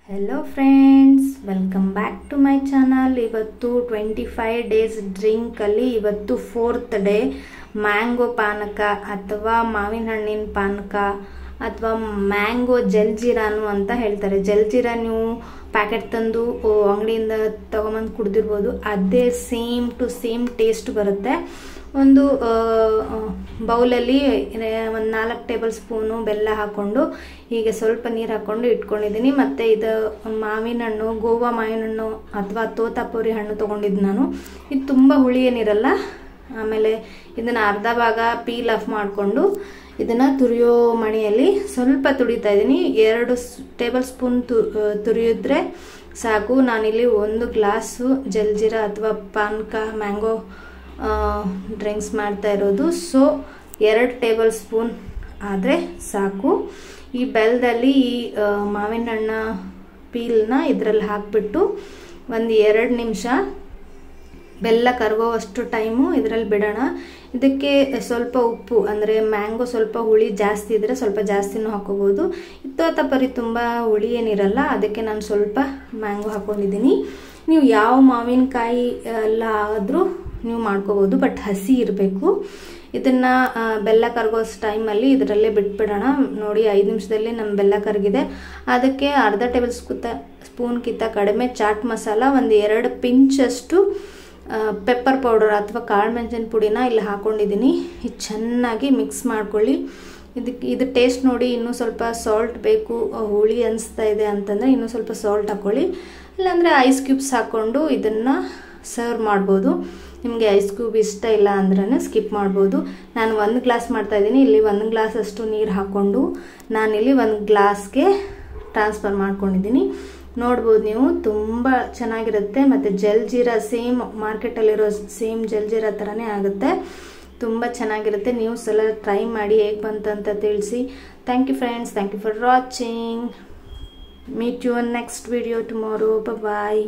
Hello friends welcome back to my channel. इवत्तु 25 days drink अल्ली इवत्तु 4th डे मैंगो पानक अथवा माविन हಣ್ಣಿನ पानक अथवा मैंगो जलजीरानु ಅಂತ ಹೇಳ್ತಾರೆ। ಜಲಜೀರಾ ನೀವು ಪ್ಯಾಕೆಟ್ ತಂದು ಅಂಗಡಿಯಿಂದ ತಗೊಂಬಂದು ಕುಡಿದಿರಬಹುದು, ಅದೇ ಸೇಮ್ ಟು ಸೇಮ್ ಟೇಸ್ಟ್ ಬರುತ್ತೆ। ಒಂದು ಬೌಲಲ್ಲಿ ಒಂದು 4 ಟೇಬಲ್ ಸ್ಪೂನ್ ಬೆಲ್ಲ ಹಾಕೊಂಡು ಹೀಗೆ ಸ್ವಲ್ಪ ನೀರು ಹಾಕೊಂಡು ಇಟ್ಕೊಂಡಿದ್ದೀನಿ। ಮತ್ತೆ ಇದು ಮಾವಿನ ಹಣ್ಣು, ಗೋವಾ ಮಾವಿನ ಹಣ್ಣು ಅಥವಾ ತೋತಾಪುರಿ ಹಣ್ಣು ತಗೊಂಡಿದ್ದು ನಾನು। ಇದು ತುಂಬ ಹುಳಿ ಏನಿರಲ್ಲ। ಆಮೇಲೆ ಇದನ್ನ ಅರ್ಧ ಭಾಗ ಪೀಲ್ ಆಫ್ ಮಾಡಿಕೊಂಡು ಇದನ್ನ ತುರಿಯೋ ಮಣೆಯಲ್ಲಿ ಸ್ವಲ್ಪ ತುಡಿತಾ ಇದ್ದೀನಿ। 2 ಟೇಬಲ್ ಸ್ಪೂನ್ ತುರಿಯಿದ್ರೆ ಸಾಕು। ನಾನಿಲ್ಲಿ 1 ಗ್ಲಾಸು ಜಲಜೀರಾ ಅಥವಾ ಪಾನಕ ಮ್ಯಾಂಗೋ ಡ್ರಿಂಕ್ಸ್ ಮಾಡ್ತಾ ಇರೋದು। ಸೊ 2 ಟೇಬಲ್ ಸ್ಪೂನ್ ಆದರೆ ಸಾಕು। ಈ ಬೆಲ್ಲದಲ್ಲಿ ಈ ಮಾವಿನ ಹಣ್ಣ ಪೀಲ್ನ ಇದರಲ್ಲಿ ಹಾಕಿಬಿಟ್ಟು ಒಂದು 2 ನಿಮಿಷ ಬೆಲ್ಲ ಕರಗೋವಷ್ಟು ಟೈಮು ಇದರಲ್ಲಿ ಬಿಡೋಣ। ಇದಕ್ಕೆ ಸ್ವಲ್ಪ ಉಪ್ಪು, ಅಂದರೆ ಮ್ಯಾಂಗೋ ಸ್ವಲ್ಪ ಹುಳಿ ಜಾಸ್ತಿ ಇದ್ದರೆ ಸ್ವಲ್ಪ ಜಾಸ್ತಿನೂ ಹಾಕೋಬೋದು। ತೋತಾಪುರಿ ತುಂಬ ಹುಳಿ ಏನಿರಲ್ಲ, ಅದಕ್ಕೆ ನಾನು ಸ್ವಲ್ಪ ಮ್ಯಾಂಗೋ ಹಾಕೊಂಡಿದ್ದೀನಿ। ನೀವು ಯಾವ ಮಾವಿನಕಾಯಿ ಎಲ್ಲ ಆದರೂ ನೀವು ಮಾಡ್ಕೋಬೋದು, ಬಟ್ ಹಸಿ ಇರಬೇಕು। ಇದನ್ನು ಬೆಲ್ಲ ಕರಗೋಷ್ಟು ಟೈಮಲ್ಲಿ ಇದರಲ್ಲೇ ಬಿಟ್ಬಿಡೋಣ। ನೋಡಿ 5 ನಿಮಿಷದಲ್ಲಿ ನಮ್ಮ ಬೆಲ್ಲ ಕರಗಿದೆ। ಅದಕ್ಕೆ ಅರ್ಧ ಟೇಬಲ್ ಸ್ಪೂನ್ಗಿಂತ ಕಡಿಮೆ ಚಾಟ್ ಮಸಾಲ, ಒಂದು 2 ಪಿಂಚಷ್ಟು ಪೆಪ್ಪರ್ ಪೌಡರ್ ಅಥವಾ ಕಾಳು ಮೆಣಸಿನ ಪುಡಿನ ಇಲ್ಲಿ ಹಾಕೊಂಡಿದ್ದೀನಿ। ಇದು ಚೆನ್ನಾಗಿ ಮಿಕ್ಸ್ ಮಾಡ್ಕೊಳ್ಳಿ। ಇದು ಟೇಸ್ಟ್ ನೋಡಿ, ಇನ್ನೂ ಸ್ವಲ್ಪ ಸಾಲ್ಟ್ ಬೇಕು, ಹುಳಿ ಅನಿಸ್ತಾ ಇದೆ ಅಂತಂದರೆ ಇನ್ನೂ ಸ್ವಲ್ಪ ಸಾಲ್ಟ್ ಹಾಕ್ಕೊಳ್ಳಿ, ಇಲ್ಲಾಂದರೆ ಐಸ್ ಕ್ಯೂಬ್ಸ್ ಹಾಕ್ಕೊಂಡು ಇದನ್ನು ಸರ್ವ್ ಮಾಡ್ಬೋದು। ನಿಮಗೆ ಐಸ್ ಕ್ಯೂಬ್ ಇಷ್ಟ ಇಲ್ಲ ಅಂದ್ರೆ ಸ್ಕಿಪ್ ಮಾಡ್ಬೋದು। ನಾನು 1 ಗ್ಲಾಸ್ ಮಾಡ್ತಾಯಿದ್ದೀನಿ। ಇಲ್ಲಿ 1 ಗ್ಲಾಸ್ ಅಷ್ಟು ನೀರು ಹಾಕ್ಕೊಂಡು ನಾನಿಲ್ಲಿ 1 ಗ್ಲಾಸ್ಗೆ ಟ್ರಾನ್ಸ್ಫರ್ ಮಾಡ್ಕೊಂಡಿದ್ದೀನಿ। ನೋಡ್ಬೋದು ನೀವು, ತುಂಬ ಚೆನ್ನಾಗಿರುತ್ತೆ। ಮತ್ತು ಜಲಜೀರಾ ಸೇಮ್ ಮಾರ್ಕೆಟಲ್ಲಿರೋ ಸೇಮ್ ಜಲಜೀರಾ ಥರನೇ ಆಗುತ್ತೆ, ತುಂಬ ಚೆನ್ನಾಗಿರುತ್ತೆ। ನೀವು ಸಲ ಟ್ರೈ ಮಾಡಿ ಹೇಗೆ ಬಂತಂತ ತಿಳಿಸಿ। Thank you friends, thank you for watching. Meet you on next video tomorrow. Bye.